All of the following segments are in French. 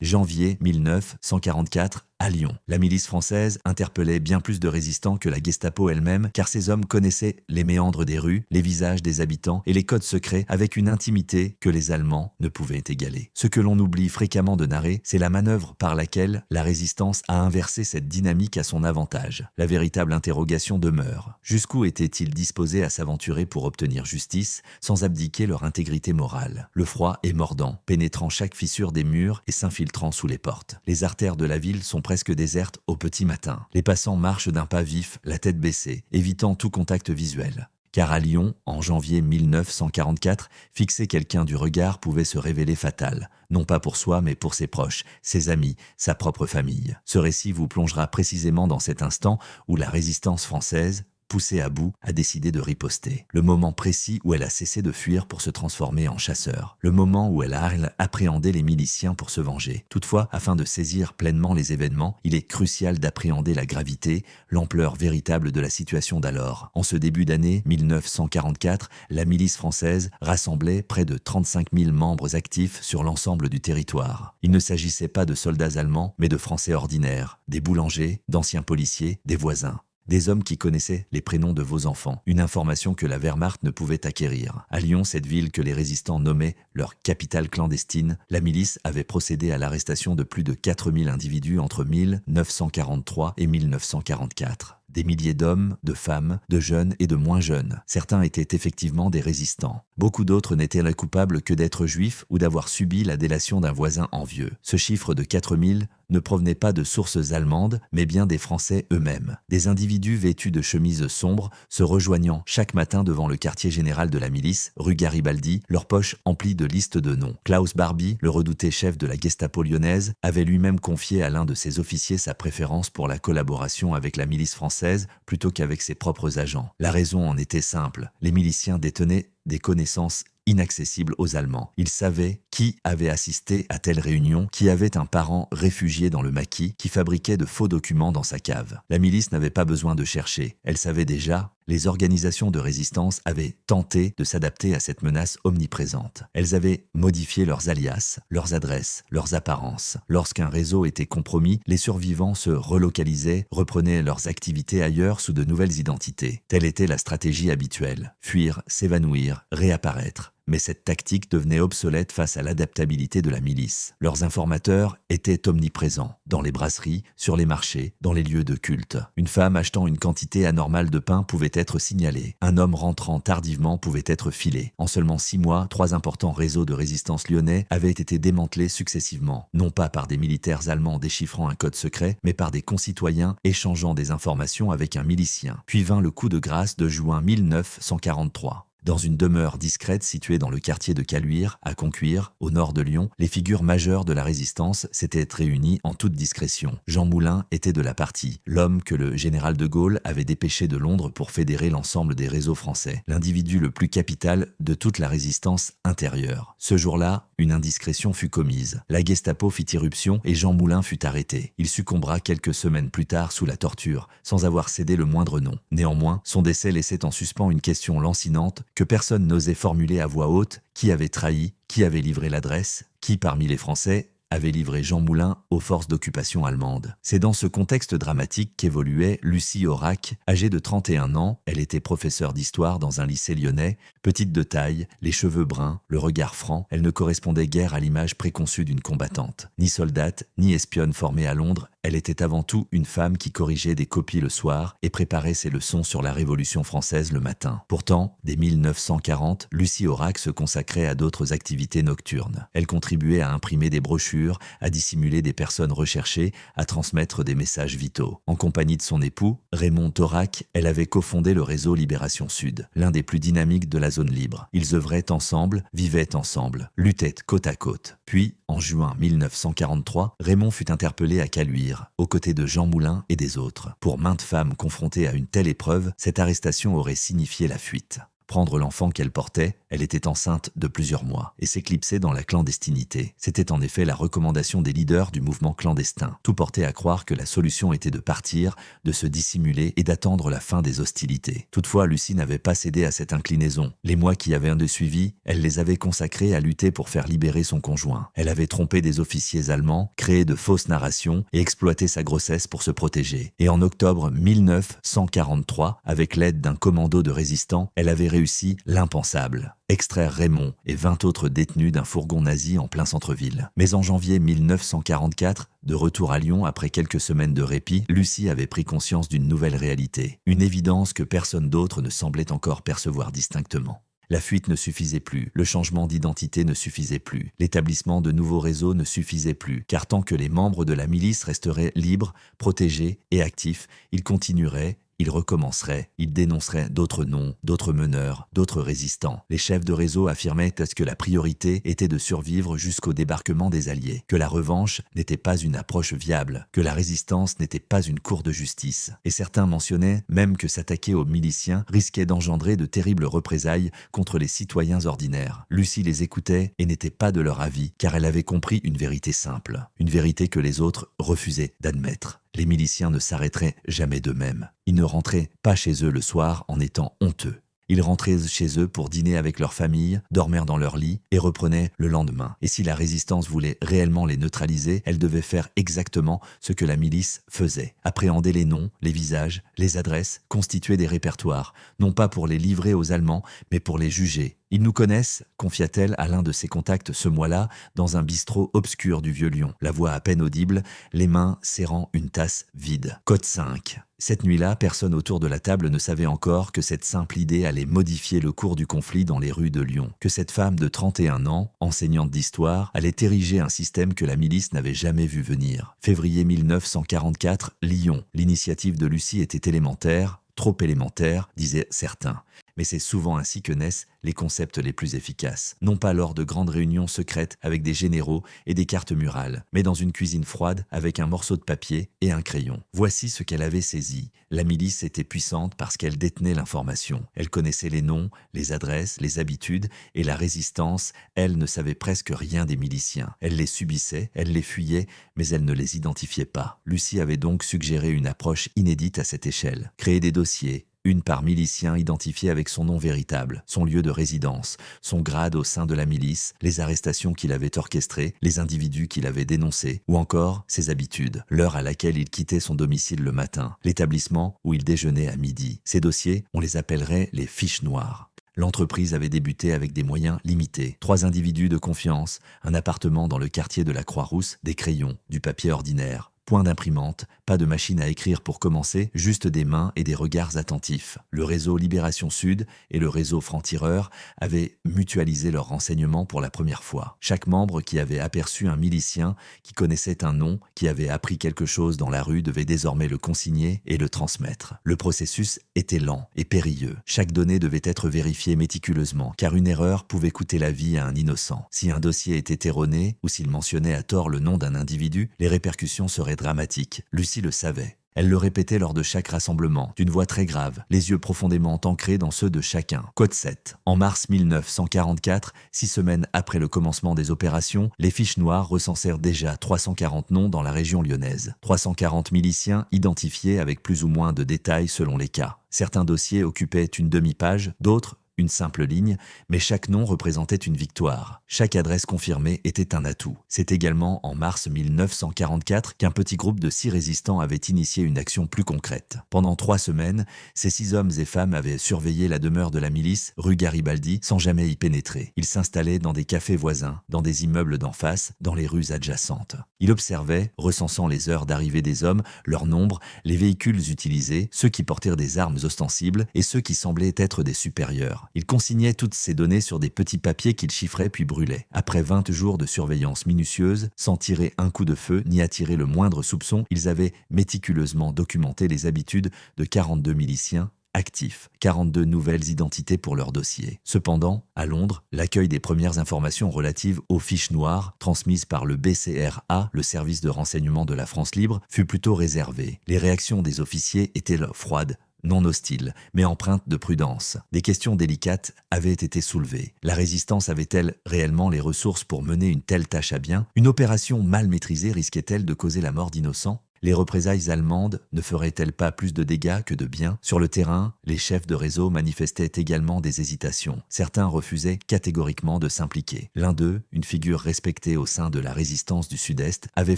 Janvier 1944, à Lyon. La milice française interpellait bien plus de résistants que la Gestapo elle-même, car ces hommes connaissaient les méandres des rues, les visages des habitants et les codes secrets avec une intimité que les Allemands ne pouvaient égaler. Ce que l'on oublie fréquemment de narrer, c'est la manœuvre par laquelle la résistance a inversé cette dynamique à son avantage. La véritable interrogation demeure. Jusqu'où étaient-ils disposés à s'aventurer pour obtenir justice, sans abdiquer leur intégrité morale? Le froid est mordant, pénétrant chaque fissure des murs et s'infiltrant sous les portes. Les artères de la ville sont presque déserte au petit matin. Les passants marchent d'un pas vif, la tête baissée, évitant tout contact visuel. Car à Lyon, en janvier 1944, fixer quelqu'un du regard pouvait se révéler fatal, non pas pour soi mais pour ses proches, ses amis, sa propre famille. Ce récit vous plongera précisément dans cet instant où la résistance française, poussée à bout, a décidé de riposter. Le moment précis où elle a cessé de fuir pour se transformer en chasseur. Le moment où elle a appréhendé les miliciens pour se venger. Toutefois, afin de saisir pleinement les événements, il est crucial d'appréhender la gravité, l'ampleur véritable de la situation d'alors. En ce début d'année 1944, la milice française rassemblait près de 35 000 membres actifs sur l'ensemble du territoire. Il ne s'agissait pas de soldats allemands, mais de Français ordinaires, des boulangers, d'anciens policiers, des voisins. Des hommes qui connaissaient les prénoms de vos enfants, une information que la Wehrmacht ne pouvait acquérir. À Lyon, cette ville que les résistants nommaient leur capitale clandestine, la milice avait procédé à l'arrestation de plus de 4000 individus entre 1943 et 1944. Des milliers d'hommes, de femmes, de jeunes et de moins jeunes. Certains étaient effectivement des résistants. Beaucoup d'autres n'étaient coupables que d'être juifs ou d'avoir subi la délation d'un voisin envieux. Ce chiffre de 4000 ne provenait pas de sources allemandes, mais bien des Français eux-mêmes. Des individus vêtus de chemises sombres, se rejoignant chaque matin devant le quartier général de la milice, rue Garibaldi, leurs poches emplies de listes de noms. Klaus Barbie, le redouté chef de la Gestapo lyonnaise, avait lui-même confié à l'un de ses officiers sa préférence pour la collaboration avec la milice française plutôt qu'avec ses propres agents. La raison en était simple. Les miliciens détenaient des connaissances inaccessibles aux Allemands. Ils savaient qui avait assisté à telle réunion, qui avait un parent réfugié dans le maquis, qui fabriquait de faux documents dans sa cave. La milice n'avait pas besoin de chercher. Elle savait déjà. Les organisations de résistance avaient tenté de s'adapter à cette menace omniprésente. Elles avaient modifié leurs alias, leurs adresses, leurs apparences. Lorsqu'un réseau était compromis, les survivants se relocalisaient, reprenaient leurs activités ailleurs sous de nouvelles identités. Telle était la stratégie habituelle. Fuir, s'évanouir, réapparaître. Mais cette tactique devenait obsolète face à l'adaptabilité de la milice. Leurs informateurs étaient omniprésents, dans les brasseries, sur les marchés, dans les lieux de culte. Une femme achetant une quantité anormale de pain pouvait être signalée. Un homme rentrant tardivement pouvait être filé. En seulement 6 mois, 3 importants réseaux de résistance lyonnais avaient été démantelés successivement, non pas par des militaires allemands déchiffrant un code secret, mais par des concitoyens échangeant des informations avec un milicien. Puis vint le coup de grâce de juin 1943. Dans une demeure discrète située dans le quartier de Caluire, à Concuire, au nord de Lyon, les figures majeures de la résistance s'étaient réunies en toute discrétion. Jean Moulin était de la partie, l'homme que le général de Gaulle avait dépêché de Londres pour fédérer l'ensemble des réseaux français, l'individu le plus capital de toute la résistance intérieure. Ce jour-là, une indiscrétion fut commise. La Gestapo fit irruption et Jean Moulin fut arrêté. Il succombera quelques semaines plus tard sous la torture, sans avoir cédé le moindre nom. Néanmoins, son décès laissait en suspens une question lancinante que personne n'osait formuler à voix haute: qui avait trahi, qui avait livré l'adresse, qui parmi les Français avait livré Jean Moulin aux forces d'occupation allemandes. C'est dans ce contexte dramatique qu'évoluait Lucie Aurac, âgée de 31 ans. Elle était professeure d'histoire dans un lycée lyonnais. Petite de taille, les cheveux bruns, le regard franc, elle ne correspondait guère à l'image préconçue d'une combattante. Ni soldate, ni espionne formée à Londres, elle était avant tout une femme qui corrigeait des copies le soir et préparait ses leçons sur la Révolution française le matin. Pourtant, dès 1940, Lucie Aurac se consacrait à d'autres activités nocturnes. Elle contribuait à imprimer des brochures, à dissimuler des personnes recherchées, à transmettre des messages vitaux. En compagnie de son époux, Raymond Aurac, elle avait cofondé le réseau Libération Sud, l'un des plus dynamiques de la zone libre. Ils œuvraient ensemble, vivaient ensemble, luttaient côte à côte. Puis, en juin 1943, Raymond fut interpellé à Caluire, aux côtés de Jean Moulin et des autres. Pour maintes femmes confrontées à une telle épreuve, cette arrestation aurait signifié la fuite. prendre l'enfant qu'elle portait, elle était enceinte de plusieurs mois, et s'éclipser dans la clandestinité. C'était en effet la recommandation des leaders du mouvement clandestin. Tout portait à croire que la solution était de partir, de se dissimuler et d'attendre la fin des hostilités. Toutefois, Lucie n'avait pas cédé à cette inclinaison. Les mois qui avaient suivi, elle les avait consacrés à lutter pour faire libérer son conjoint. Elle avait trompé des officiers allemands, créé de fausses narrations et exploité sa grossesse pour se protéger. Et en octobre 1943, avec l'aide d'un commando de résistants, elle avait réussi l'impensable. Extraire Raymond et 20 autres détenus d'un fourgon nazi en plein centre-ville. Mais en janvier 1944, de retour à Lyon après quelques semaines de répit, Lucie avait pris conscience d'une nouvelle réalité. Une évidence que personne d'autre ne semblait encore percevoir distinctement. La fuite ne suffisait plus, le changement d'identité ne suffisait plus, l'établissement de nouveaux réseaux ne suffisait plus, car tant que les membres de la milice resteraient libres, protégés et actifs, ils continueraient. Ils recommenceraient, ils dénonceraient d'autres noms, d'autres meneurs, d'autres résistants. Les chefs de réseau affirmaient que la priorité était de survivre jusqu'au débarquement des Alliés, que la revanche n'était pas une approche viable, que la résistance n'était pas une cour de justice. Et certains mentionnaient même que s'attaquer aux miliciens risquait d'engendrer de terribles représailles contre les citoyens ordinaires. Lucie les écoutait et n'était pas de leur avis, car elle avait compris une vérité simple, une vérité que les autres refusaient d'admettre. Les miliciens ne s'arrêteraient jamais d'eux-mêmes. Ils ne rentraient pas chez eux le soir en étant honteux. Ils rentraient chez eux pour dîner avec leur famille, dormir dans leur lit et reprenaient le lendemain. Et si la résistance voulait réellement les neutraliser, elle devait faire exactement ce que la milice faisait. Appréhender les noms, les visages, les adresses, constituer des répertoires, non pas pour les livrer aux Allemands, mais pour les juger. Ils nous connaissent, confia-t-elle à l'un de ses contacts ce mois-là, dans un bistrot obscur du Vieux-Lyon, la voix à peine audible, les mains serrant une tasse vide. Code 5. Cette nuit-là, personne autour de la table ne savait encore que cette simple idée allait modifier le cours du conflit dans les rues de Lyon, que cette femme de 31 ans, enseignante d'histoire, allait ériger un système que la milice n'avait jamais vu venir. Février 1944, Lyon. L'initiative de Lucie était élémentaire, trop élémentaire, disaient certains. Mais c'est souvent ainsi que naissent les concepts les plus efficaces. Non pas lors de grandes réunions secrètes avec des généraux et des cartes murales, mais dans une cuisine froide avec un morceau de papier et un crayon. Voici ce qu'elle avait saisi. La milice était puissante parce qu'elle détenait l'information. Elle connaissait les noms, les adresses, les habitudes et la résistance, elle ne savait presque rien des miliciens. Elle les subissait, elle les fuyait, mais elle ne les identifiait pas. Lucie avait donc suggéré une approche inédite à cette échelle. Créer des dossiers, une par milicien identifié avec son nom véritable, son lieu de résidence, son grade au sein de la milice, les arrestations qu'il avait orchestrées, les individus qu'il avait dénoncés, ou encore ses habitudes, l'heure à laquelle il quittait son domicile le matin, l'établissement où il déjeunait à midi. Ces dossiers, on les appellerait les fiches noires. L'entreprise avait débuté avec des moyens limités. 3 individus de confiance, un appartement dans le quartier de la Croix-Rousse, des crayons, du papier ordinaire. Point d'imprimante, pas de machine à écrire pour commencer, juste des mains et des regards attentifs. Le réseau Libération Sud et le réseau Francs-Tireurs avaient mutualisé leurs renseignements pour la première fois. Chaque membre qui avait aperçu un milicien, qui connaissait un nom, qui avait appris quelque chose dans la rue devait désormais le consigner et le transmettre. Le processus était lent et périlleux. Chaque donnée devait être vérifiée méticuleusement, car une erreur pouvait coûter la vie à un innocent. Si un dossier était erroné ou s'il mentionnait à tort le nom d'un individu, les répercussions seraient dramatique. Lucie le savait. Elle le répétait lors de chaque rassemblement, d'une voix très grave, les yeux profondément ancrés dans ceux de chacun. Code 7. En mars 1944, 6 semaines après le commencement des opérations, les fiches noires recensèrent déjà 340 noms dans la région lyonnaise. 340 miliciens identifiés avec plus ou moins de détails selon les cas. Certains dossiers occupaient une demi-page, d'autres une simple ligne, mais chaque nom représentait une victoire. Chaque adresse confirmée était un atout. C'est également en mars 1944 qu'un petit groupe de 6 résistants avait initié une action plus concrète. Pendant 3 semaines, ces 6 hommes et femmes avaient surveillé la demeure de la milice, rue Garibaldi, sans jamais y pénétrer. Ils s'installaient dans des cafés voisins, dans des immeubles d'en face, dans les rues adjacentes. Ils observaient, recensant les heures d'arrivée des hommes, leur nombre, les véhicules utilisés, ceux qui portèrent des armes ostensibles et ceux qui semblaient être des supérieurs. Ils consignaient toutes ces données sur des petits papiers qu'ils chiffraient puis brûlaient. Après 20 jours de surveillance minutieuse, sans tirer un coup de feu ni attirer le moindre soupçon, ils avaient méticuleusement documenté les habitudes de 42 miliciens actifs, 42 nouvelles identités pour leur dossier. Cependant, à Londres, l'accueil des premières informations relatives aux fiches noires, transmises par le BCRA, le service de renseignement de la France libre, fut plutôt réservé. Les réactions des officiers étaient froides, non hostile, mais empreinte de prudence. Des questions délicates avaient été soulevées. La résistance avait-elle réellement les ressources pour mener une telle tâche à bien? Une opération mal maîtrisée risquait-elle de causer la mort d'innocents? Les représailles allemandes ne feraient-elles pas plus de dégâts que de bien? Sur le terrain, les chefs de réseau manifestaient également des hésitations. Certains refusaient catégoriquement de s'impliquer. L'un d'eux, une figure respectée au sein de la résistance du Sud-Est, avait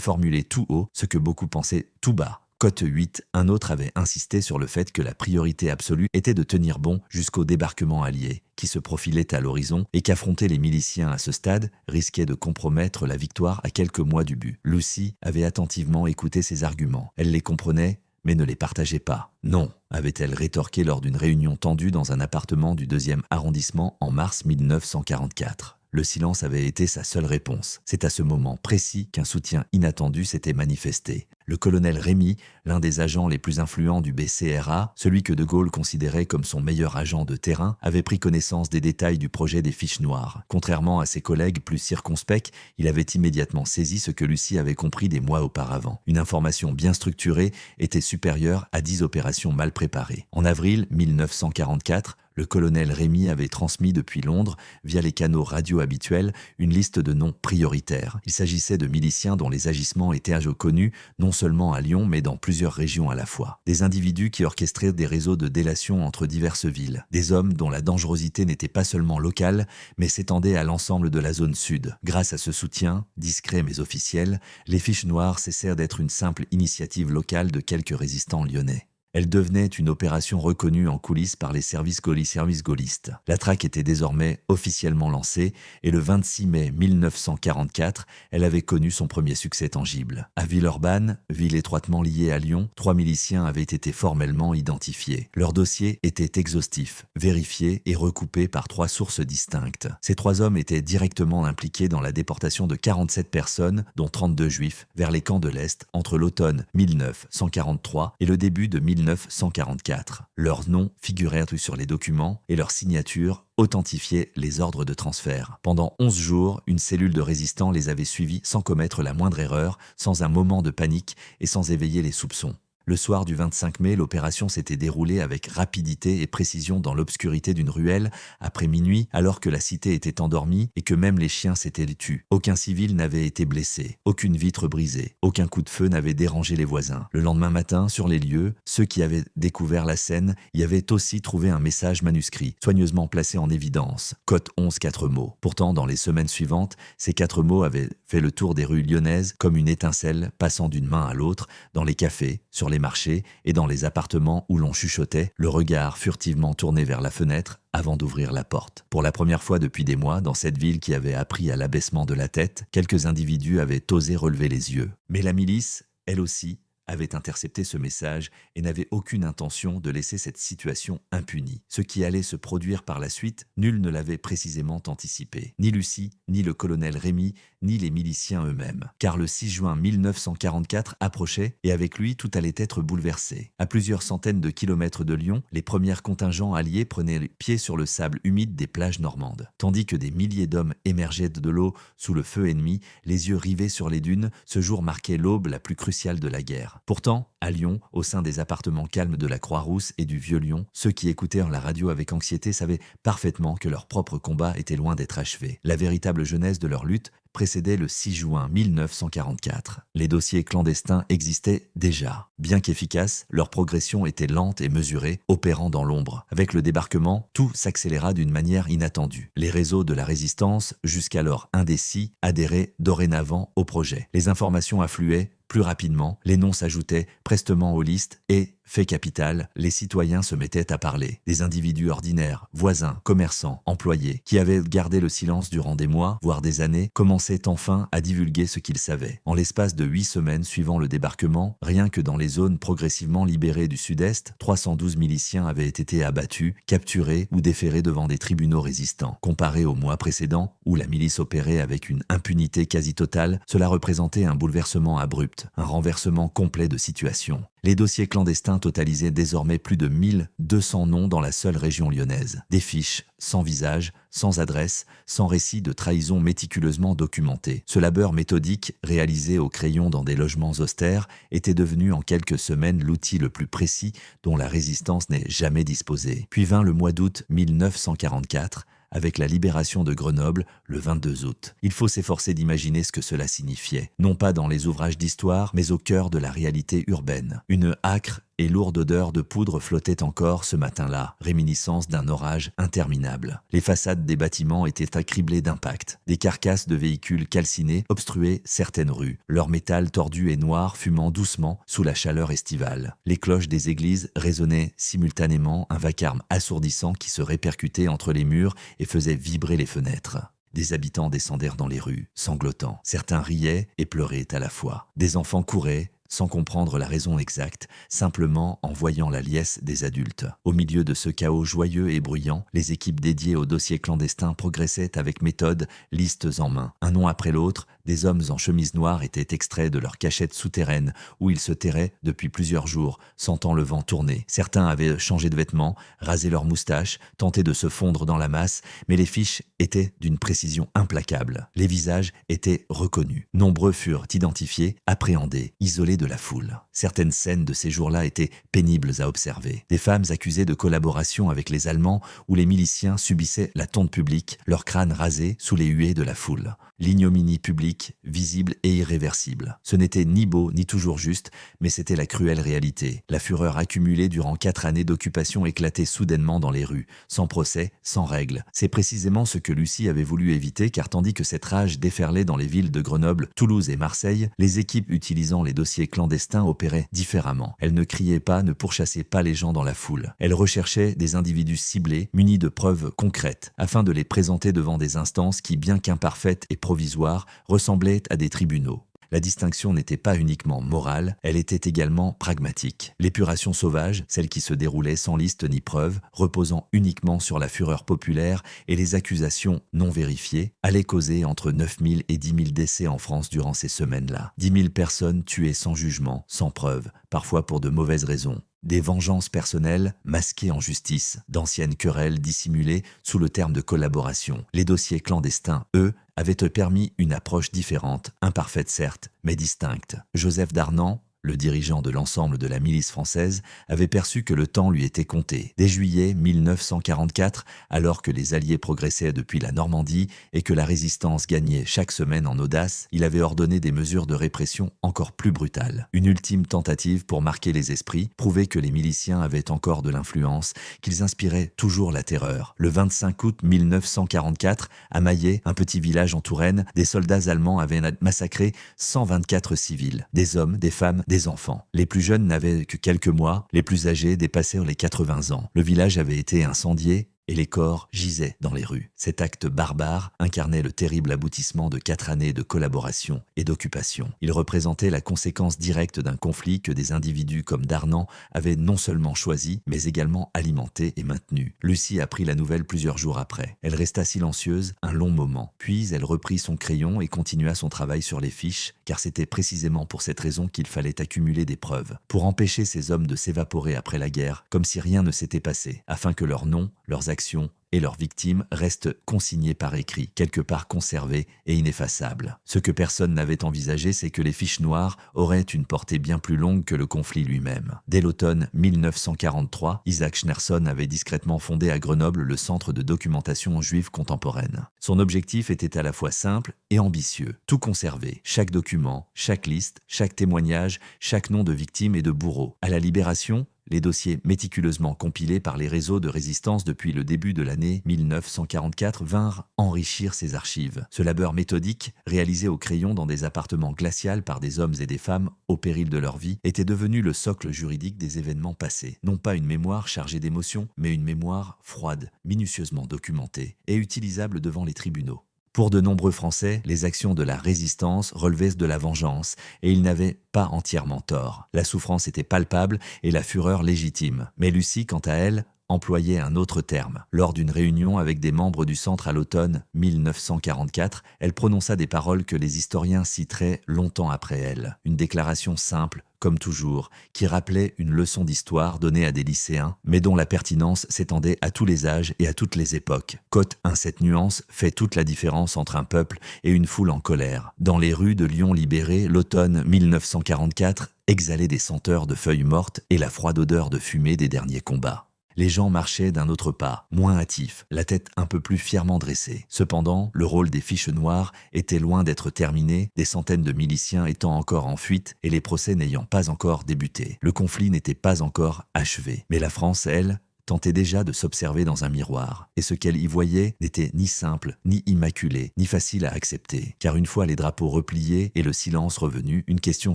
formulé tout haut ce que beaucoup pensaient tout bas. Cote 8, un autre avait insisté sur le fait que la priorité absolue était de tenir bon jusqu'au débarquement allié, qui se profilait à l'horizon, et qu'affronter les miliciens à ce stade risquait de compromettre la victoire à quelques mois du but. Lucie avait attentivement écouté ces arguments. Elle les comprenait, mais ne les partageait pas. Non, avait-elle rétorqué lors d'une réunion tendue dans un appartement du 2e arrondissement en mars 1944. Le silence avait été sa seule réponse. C'est à ce moment précis qu'un soutien inattendu s'était manifesté. Le colonel Rémy, l'un des agents les plus influents du BCRA, celui que De Gaulle considérait comme son meilleur agent de terrain, avait pris connaissance des détails du projet des fiches noires. Contrairement à ses collègues plus circonspects, il avait immédiatement saisi ce que Lucie avait compris des mois auparavant. Une information bien structurée était supérieure à 10 opérations mal préparées. En avril 1944, le colonel Rémy avait transmis depuis Londres, via les canaux radio habituels, une liste de noms prioritaires. Il s'agissait de miliciens dont les agissements étaient connus, non seulement à Lyon, mais dans plusieurs régions à la fois. Des individus qui orchestraient des réseaux de délation entre diverses villes. Des hommes dont la dangerosité n'était pas seulement locale, mais s'étendait à l'ensemble de la zone sud. Grâce à ce soutien, discret mais officiel, les fiches noires cessèrent d'être une simple initiative locale de quelques résistants lyonnais. Elle devenait une opération reconnue en coulisses par les services gaullistes. La traque était désormais officiellement lancée et le 26 mai 1944, elle avait connu son premier succès tangible. À Villeurbanne, ville étroitement liée à Lyon, 3 miliciens avaient été formellement identifiés. Leur dossier était exhaustif, vérifié et recoupé par 3 sources distinctes. Ces 3 hommes étaient directement impliqués dans la déportation de 47 personnes, dont 32 juifs, vers les camps de l'Est entre l'automne 1943 et le début de 1944. Leurs noms figurèrent sur les documents et leurs signatures authentifiaient les ordres de transfert. Pendant 11 jours, une cellule de résistants les avait suivis sans commettre la moindre erreur, sans un moment de panique et sans éveiller les soupçons. Le soir du 25 mai, l'opération s'était déroulée avec rapidité et précision dans l'obscurité d'une ruelle, après minuit, alors que la cité était endormie et que même les chiens s'étaient tus. Aucun civil n'avait été blessé, aucune vitre brisée, aucun coup de feu n'avait dérangé les voisins. Le lendemain matin, sur les lieux, ceux qui avaient découvert la scène y avaient aussi trouvé un message manuscrit, soigneusement placé en évidence. Cote 11, 4 mots. Pourtant, dans les semaines suivantes, ces 4 mots avaient fait le tour des rues lyonnaises comme une étincelle passant d'une main à l'autre, dans les cafés, sur les marchés et dans les appartements où l'on chuchotait, le regard furtivement tourné vers la fenêtre avant d'ouvrir la porte. Pour la première fois depuis des mois, dans cette ville qui avait appris à l'abaissement de la tête, quelques individus avaient osé relever les yeux. Mais la milice, elle aussi, avait intercepté ce message et n'avait aucune intention de laisser cette situation impunie. Ce qui allait se produire par la suite, nul ne l'avait précisément anticipé. Ni Lucie, ni le colonel Rémy, ni les miliciens eux-mêmes. Car le 6 juin 1944 approchait et avec lui tout allait être bouleversé. À plusieurs centaines de kilomètres de Lyon, les premiers contingents alliés prenaient pied sur le sable humide des plages normandes. Tandis que des milliers d'hommes émergeaient de l'eau sous le feu ennemi, les yeux rivés sur les dunes, ce jour marquait l'aube la plus cruciale de la guerre. Pourtant, à Lyon, au sein des appartements calmes de la Croix-Rousse et du Vieux-Lyon, ceux qui écoutèrent la radio avec anxiété savaient parfaitement que leur propre combat était loin d'être achevé. La véritable genèse de leur lutte précédait le 6 juin 1944. Les dossiers clandestins existaient déjà. Bien qu'efficaces, leur progression était lente et mesurée, opérant dans l'ombre. Avec le débarquement, tout s'accéléra d'une manière inattendue. Les réseaux de la résistance, jusqu'alors indécis, adhéraient dorénavant au projet. Les informations affluaient plus rapidement, les noms s'ajoutaient prestement aux listes et, fait capital, les citoyens se mettaient à parler. Des individus ordinaires, voisins, commerçants, employés, qui avaient gardé le silence durant des mois, voire des années, commençaient enfin à divulguer ce qu'ils savaient. En l'espace de 8 semaines suivant le débarquement, rien que dans les zones progressivement libérées du Sud-Est, 312 miliciens avaient été abattus, capturés ou déférés devant des tribunaux résistants. Comparé aux mois précédents, où la milice opérait avec une impunité quasi totale, cela représentait un bouleversement abrupt, un renversement complet de situation. Les dossiers clandestins totalisaient désormais plus de 1200 noms dans la seule région lyonnaise. Des fiches sans visage, sans adresse, sans récit de trahison méticuleusement documenté. Ce labeur méthodique, réalisé au crayon dans des logements austères, était devenu en quelques semaines l'outil le plus précis dont la résistance n'ait jamais disposé. Puis vint le mois d'août 1944, avec la libération de Grenoble le 22 août. Il faut s'efforcer d'imaginer ce que cela signifiait, non pas dans les ouvrages d'histoire, mais au cœur de la réalité urbaine. Une âcre et lourde odeur de poudre flottait encore ce matin-là, réminiscence d'un orage interminable. Les façades des bâtiments étaient accriblées d'impacts. Des carcasses de véhicules calcinés obstruaient certaines rues, leur métal tordu et noir fumant doucement sous la chaleur estivale. Les cloches des églises résonnaient simultanément, un vacarme assourdissant qui se répercutait entre les murs et faisait vibrer les fenêtres. Des habitants descendèrent dans les rues, sanglotant. Certains riaient et pleuraient à la fois. Des enfants couraient, sans comprendre la raison exacte, simplement en voyant la liesse des adultes. Au milieu de ce chaos joyeux et bruyant, les équipes dédiées aux dossiers clandestins progressaient avec méthode, listes en main. Un nom après l'autre, des hommes en chemise noire étaient extraits de leurs cachettes souterraines où ils se terraient depuis plusieurs jours, sentant le vent tourner. Certains avaient changé de vêtements, rasé leurs moustaches, tenté de se fondre dans la masse, mais les fiches étaient d'une précision implacable. Les visages étaient reconnus. Nombreux furent identifiés, appréhendés, isolés de la foule. Certaines scènes de ces jours-là étaient pénibles à observer. Des femmes accusées de collaboration avec les Allemands où les miliciens subissaient la tonte publique, leurs crânes rasés sous les huées de la foule. L'ignominie publique, visible et irréversible. Ce n'était ni beau ni toujours juste, mais c'était la cruelle réalité. La fureur accumulée durant 4 années d'occupation éclatait soudainement dans les rues, sans procès, sans règles. C'est précisément ce que Lucie avait voulu éviter, car tandis que cette rage déferlait dans les villes de Grenoble, Toulouse et Marseille, les équipes utilisant les dossiers clandestins opéraient différemment. Elles ne criaient pas, ne pourchassaient pas les gens dans la foule. Elles recherchaient des individus ciblés, munis de preuves concrètes, afin de les présenter devant des instances qui, bien qu'imparfaites et provisoires, ressemblaient à des tribunaux. La distinction n'était pas uniquement morale, elle était également pragmatique. L'épuration sauvage, celle qui se déroulait sans liste ni preuve, reposant uniquement sur la fureur populaire et les accusations non vérifiées, allait causer entre 9 000 et 10 000 décès en France durant ces semaines-là. 10 000 personnes tuées sans jugement, sans preuve, parfois pour de mauvaises raisons. Des vengeances personnelles masquées en justice, d'anciennes querelles dissimulées sous le terme de collaboration. Les dossiers clandestins, eux, avaient permis une approche différente, imparfaite certes, mais distincte. Joseph Darnand, le dirigeant de l'ensemble de la milice française, avait perçu que le temps lui était compté. Dès juillet 1944, alors que les Alliés progressaient depuis la Normandie et que la résistance gagnait chaque semaine en audace, il avait ordonné des mesures de répression encore plus brutales. Une ultime tentative pour marquer les esprits, prouver que les miliciens avaient encore de l'influence, qu'ils inspiraient toujours la terreur. Le 25 août 1944, à Maillet, un petit village en Touraine, des soldats allemands avaient massacré 124 civils, des hommes, des femmes, des enfants. Les plus jeunes n'avaient que quelques mois, les plus âgés dépassaient les 80 ans. Le village avait été incendié et les corps gisaient dans les rues. Cet acte barbare incarnait le terrible aboutissement de 4 années de collaboration et d'occupation. Il représentait la conséquence directe d'un conflit que des individus comme Darnand avaient non seulement choisi, mais également alimenté et maintenu. Lucie apprit la nouvelle plusieurs jours après. Elle resta silencieuse un long moment. Puis elle reprit son crayon et continua son travail sur les fiches, car c'était précisément pour cette raison qu'il fallait accumuler des preuves, pour empêcher ces hommes de s'évaporer après la guerre, comme si rien ne s'était passé, afin que leurs noms, leurs actions et leurs victimes restent consignés par écrit, quelque part conservés et ineffaçables. Ce que personne n'avait envisagé, c'est que les fiches noires auraient une portée bien plus longue que le conflit lui-même. Dès l'automne 1943, Isaac Schneerson avait discrètement fondé à Grenoble le Centre de documentation juive contemporaine. Son objectif était à la fois simple et ambitieux, tout conserver, chaque document, chaque liste, chaque témoignage, chaque nom de victime et de bourreau. À la Libération, les dossiers méticuleusement compilés par les réseaux de résistance depuis le début de l'année 1944 vinrent enrichir ces archives. Ce labeur méthodique, réalisé au crayon dans des appartements glacials par des hommes et des femmes au péril de leur vie, était devenu le socle juridique des événements passés. Non pas une mémoire chargée d'émotions, mais une mémoire froide, minutieusement documentée et utilisable devant les tribunaux. Pour de nombreux Français, les actions de la résistance relevaient de la vengeance et ils n'avaient pas entièrement tort. La souffrance était palpable et la fureur légitime. Mais Lucie, quant à elle, employait un autre terme. Lors d'une réunion avec des membres du Centre à l'automne 1944, elle prononça des paroles que les historiens citeraient longtemps après elle. Une déclaration simple, comme toujours, qui rappelait une leçon d'histoire donnée à des lycéens, mais dont la pertinence s'étendait à tous les âges et à toutes les époques. Cote 1. Cette nuance fait toute la différence entre un peuple et une foule en colère. Dans les rues de Lyon libérées, l'automne 1944 exhalait des senteurs de feuilles mortes et la froide odeur de fumée des derniers combats. Les gens marchaient d'un autre pas, moins hâtifs, la tête un peu plus fièrement dressée. Cependant, le rôle des fiches noires était loin d'être terminé, des centaines de miliciens étant encore en fuite et les procès n'ayant pas encore débuté. Le conflit n'était pas encore achevé. Mais la France, elle, tentait déjà de s'observer dans un miroir, et ce qu'elle y voyait n'était ni simple, ni immaculé, ni facile à accepter, car une fois les drapeaux repliés et le silence revenu, une question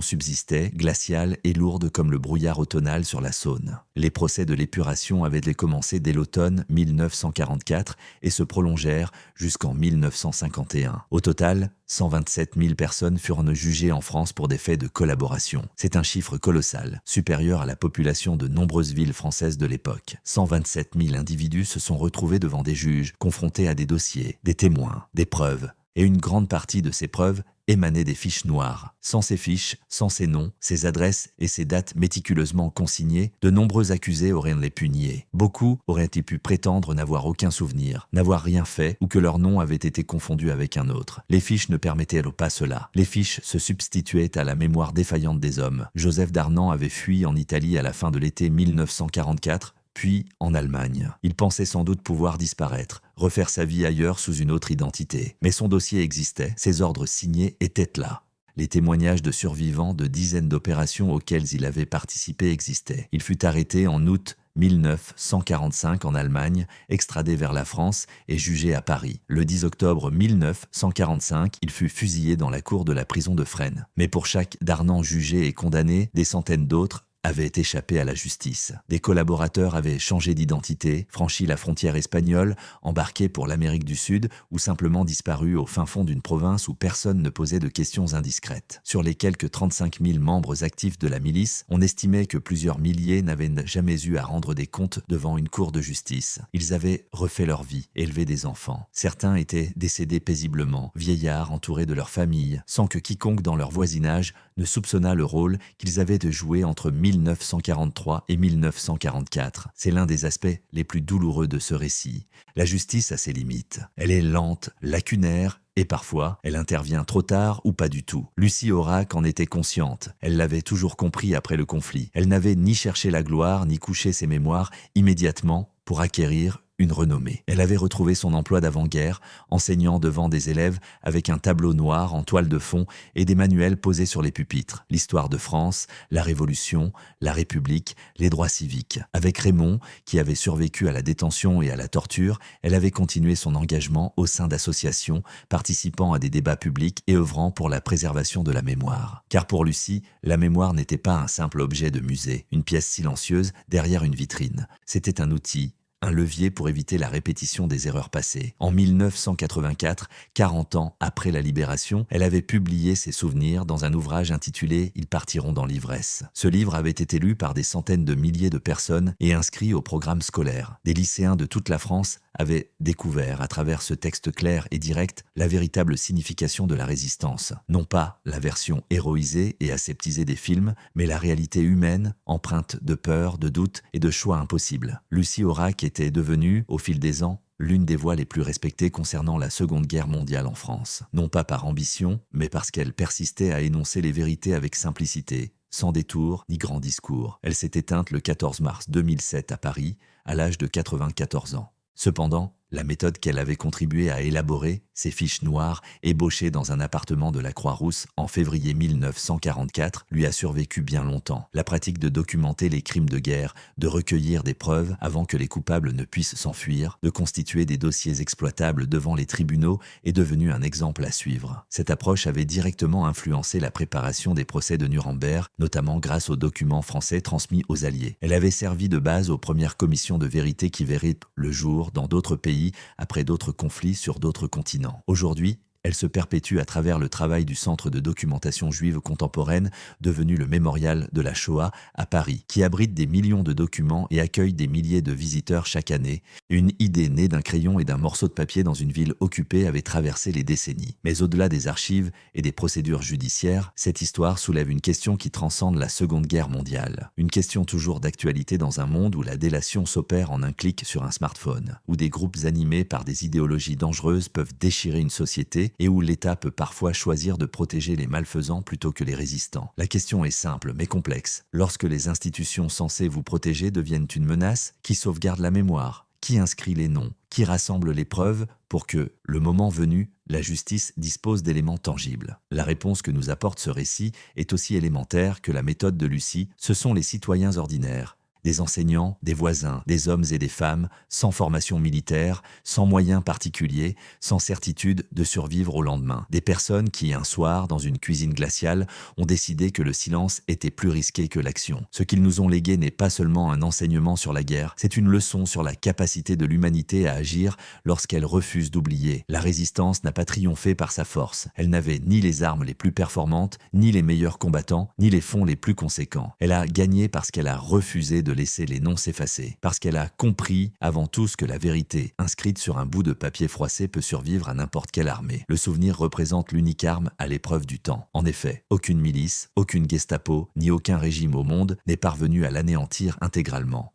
subsistait, glaciale et lourde comme le brouillard automnal sur la Saône. Les procès de l'épuration avaient commencé dès l'automne 1944 et se prolongèrent jusqu'en 1951. Au total, 127 000 personnes furent jugées en France pour des faits de collaboration. C'est un chiffre colossal, supérieur à la population de nombreuses villes françaises de l'époque. 127 000 individus se sont retrouvés devant des juges, confrontés à des dossiers, des témoins, des preuves. Et une grande partie de ces preuves émanaient des fiches noires. Sans ces fiches, sans ces noms, ces adresses et ces dates méticuleusement consignées, de nombreux accusés auraient les pu nier. Beaucoup auraient-ils pu prétendre n'avoir aucun souvenir, n'avoir rien fait ou que leur nom avait été confondu avec un autre. Les fiches ne permettaient pas cela. Les fiches se substituaient à la mémoire défaillante des hommes. Joseph Darnan avait fui en Italie à la fin de l'été 1944, puis en Allemagne. Il pensait sans doute pouvoir disparaître, refaire sa vie ailleurs sous une autre identité. Mais son dossier existait, ses ordres signés étaient là. Les témoignages de survivants de dizaines d'opérations auxquelles il avait participé existaient. Il fut arrêté en août 1945 en Allemagne, extradé vers la France et jugé à Paris. Le 10 octobre 1945, il fut fusillé dans la cour de la prison de Fresnes. Mais pour chaque Darnan jugé et condamné, des centaines d'autres avaient échappé à la justice. Des collaborateurs avaient changé d'identité, franchi la frontière espagnole, embarqué pour l'Amérique du Sud ou simplement disparu au fin fond d'une province où personne ne posait de questions indiscrètes. Sur les quelques 35 000 membres actifs de la milice, on estimait que plusieurs milliers n'avaient jamais eu à rendre des comptes devant une cour de justice. Ils avaient refait leur vie, élevé des enfants. Certains étaient décédés paisiblement, vieillards entourés de leur famille, sans que quiconque dans leur voisinage ne soupçonnât le rôle qu'ils avaient de jouer entre 1943 et 1944. C'est l'un des aspects les plus douloureux de ce récit. La justice a ses limites. Elle est lente, lacunaire, et parfois, elle intervient trop tard ou pas du tout. Lucie Aurac en était consciente. Elle l'avait toujours compris après le conflit. Elle n'avait ni cherché la gloire, ni couché ses mémoires immédiatement pour acquérir une renommée. Elle avait retrouvé son emploi d'avant-guerre, enseignant devant des élèves avec un tableau noir en toile de fond et des manuels posés sur les pupitres. L'histoire de France, la Révolution, la République, les droits civiques. Avec Raymond, qui avait survécu à la détention et à la torture, elle avait continué son engagement au sein d'associations, participant à des débats publics et œuvrant pour la préservation de la mémoire. Car pour Lucie, la mémoire n'était pas un simple objet de musée, une pièce silencieuse derrière une vitrine. C'était un outil, un levier pour éviter la répétition des erreurs passées. En 1984, 40 ans après la libération, elle avait publié ses souvenirs dans un ouvrage intitulé « Ils partiront dans l'ivresse ». Ce livre avait été lu par des centaines de milliers de personnes et inscrit au programme scolaire. Des lycéens de toute la France avaient découvert, à travers ce texte clair et direct, la véritable signification de la résistance. Non pas la version héroïsée et aseptisée des films, mais la réalité humaine, empreinte de peur, de doute et de choix impossibles. Lucie Aurac était devenue, au fil des ans, l'une des voix les plus respectées concernant la Seconde Guerre mondiale en France. Non pas par ambition, mais parce qu'elle persistait à énoncer les vérités avec simplicité, sans détour ni grand discours. Elle s'est éteinte le 14 mars 2007 à Paris, à l'âge de 94 ans. Cependant, la méthode qu'elle avait contribué à élaborer, ces fiches noires ébauchées dans un appartement de la Croix-Rousse en février 1944, lui a survécu bien longtemps. La pratique de documenter les crimes de guerre, de recueillir des preuves avant que les coupables ne puissent s'enfuir, de constituer des dossiers exploitables devant les tribunaux est devenue un exemple à suivre. Cette approche avait directement influencé la préparation des procès de Nuremberg, notamment grâce aux documents français transmis aux Alliés. Elle avait servi de base aux premières commissions de vérité qui verraient le jour dans d'autres pays après d'autres conflits sur d'autres continents. Aujourd'hui, Elle se perpétue à travers le travail du Centre de documentation juive contemporaine, devenu le mémorial de la Shoah à Paris, qui abrite des millions de documents et accueille des milliers de visiteurs chaque année. Une idée née d'un crayon et d'un morceau de papier dans une ville occupée avait traversé les décennies. Mais au-delà des archives et des procédures judiciaires, cette histoire soulève une question qui transcende la Seconde Guerre mondiale. Une question toujours d'actualité dans un monde où la délation s'opère en un clic sur un smartphone, où des groupes animés par des idéologies dangereuses peuvent déchirer une société et où l'État peut parfois choisir de protéger les malfaisants plutôt que les résistants. La question est simple mais complexe. Lorsque les institutions censées vous protéger deviennent une menace, qui sauvegarde la mémoire ? Qui inscrit les noms? Qui rassemble les preuves pour que, le moment venu, la justice dispose d'éléments tangibles? La réponse que nous apporte ce récit est aussi élémentaire que la méthode de Lucie, ce sont les citoyens ordinaires. Des enseignants, des voisins, des hommes et des femmes, sans formation militaire, sans moyens particuliers, sans certitude de survivre au lendemain. Des personnes qui, un soir, dans une cuisine glaciale, ont décidé que le silence était plus risqué que l'action. Ce qu'ils nous ont légué n'est pas seulement un enseignement sur la guerre, c'est une leçon sur la capacité de l'humanité à agir lorsqu'elle refuse d'oublier. La résistance n'a pas triomphé par sa force. Elle n'avait ni les armes les plus performantes, ni les meilleurs combattants, ni les fonds les plus conséquents. Elle a gagné parce qu'elle a refusé de laisser les noms s'effacer, parce qu'elle a compris avant tout que la vérité, inscrite sur un bout de papier froissé, peut survivre à n'importe quelle armée. Le souvenir représente l'unique arme à l'épreuve du temps. En effet, aucune milice, aucune Gestapo, ni aucun régime au monde n'est parvenu à l'anéantir intégralement.